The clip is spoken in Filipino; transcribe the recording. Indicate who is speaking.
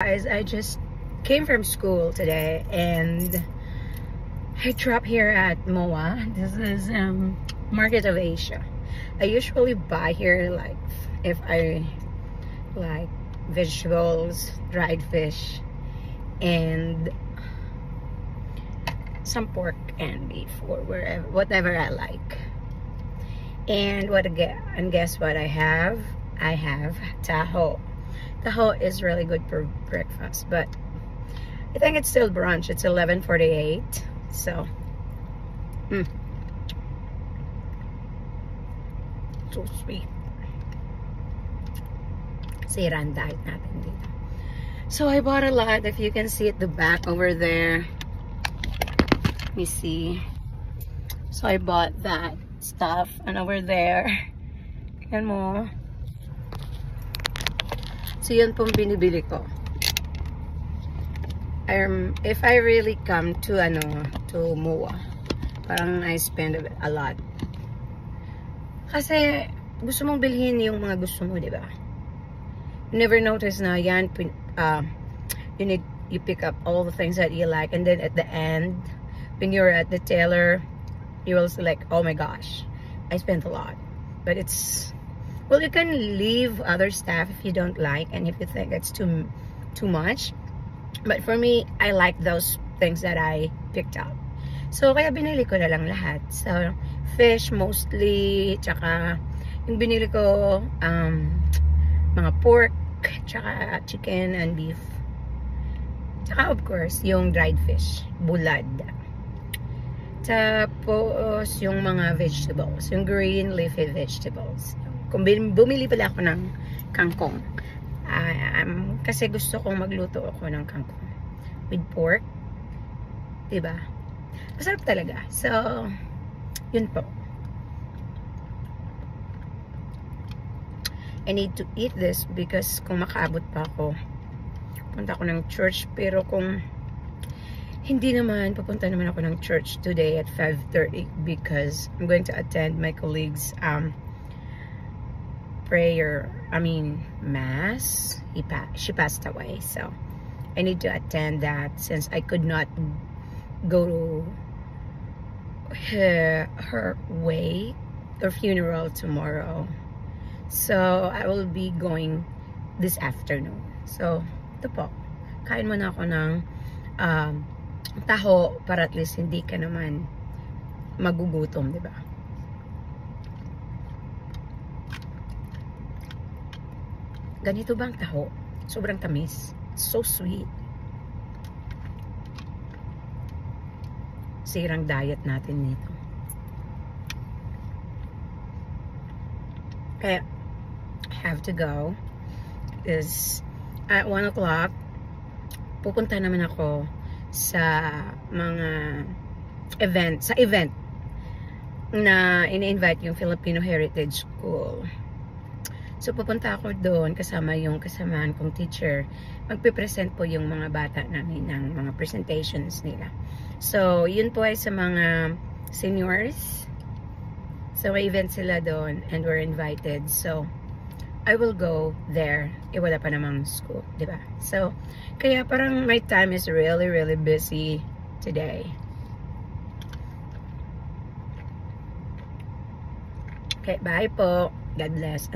Speaker 1: Guys, I just came from school today and I dropped here at MOA. This is Market of Asia. I usually buy here like if I like vegetables, dried fish, and some pork and beef or whatever I like. And guess what I have? I have taho. Taho is really good for breakfast, but I think it's still brunch. It's 11:48, so so sweet. Sirang diet natin dito. So I bought a lot. If you can see at the back over there, let me see. So I bought that stuff, and over there, yan mo. So yun pong binibili ko. If I really come to MOA, parang I spend a lot. Kasi gusto mong bilhin yung mga gusto mo, di ba? You never notice na yan, you pick up all the things that you like, and then at the end, when you're at the tailor, you will say like, oh my gosh, I spent a lot. But it's, well, you can leave other stuff if you don't like and if you think it's too much. But for me, I like those things that I picked up. So, kaya binili ko na lang lahat. So, fish mostly, tsaka yung binili ko, mga pork, tsaka chicken and beef. Tsaka, of course, yung dried fish, bulad. Tapos, yung mga vegetables, yung green leafy vegetables. Kung bumili pala ako ng kangkong, kasi gusto kong magluto ako ng kangkong with pork, diba? Masarap talaga. So, yun po. I need to eat this because kung makaabot pa ako, punta ako ng church. Pero kung hindi naman, papunta naman ako ng church today at 5:30 because I'm going to attend my colleague's mass. She passed away, so I need to attend that since I could not go to her wake or funeral tomorrow. So I will be going this afternoon. So ito po, kain muna ako ng taho para at least hindi ka naman magugutom, di ba? Ganito ba ang taho? Sobrang tamis. So sweet. Sirang diet natin nito. Kaya, I have to go. Is at 1 o'clock, pupunta naman ako sa mga event na ini-invite yung Filipino Heritage School. So, pupunta ako doon kasama yung kasamaan kong teacher. Magpipresent po yung mga bata namin ng mga presentations nila. So, yun po ay sa mga seniors. So, may event sila doon and we're invited. So, I will go there. Wala pa namang school, di ba? So, kaya parang my time is really, really busy today. Okay, bye po. God bless.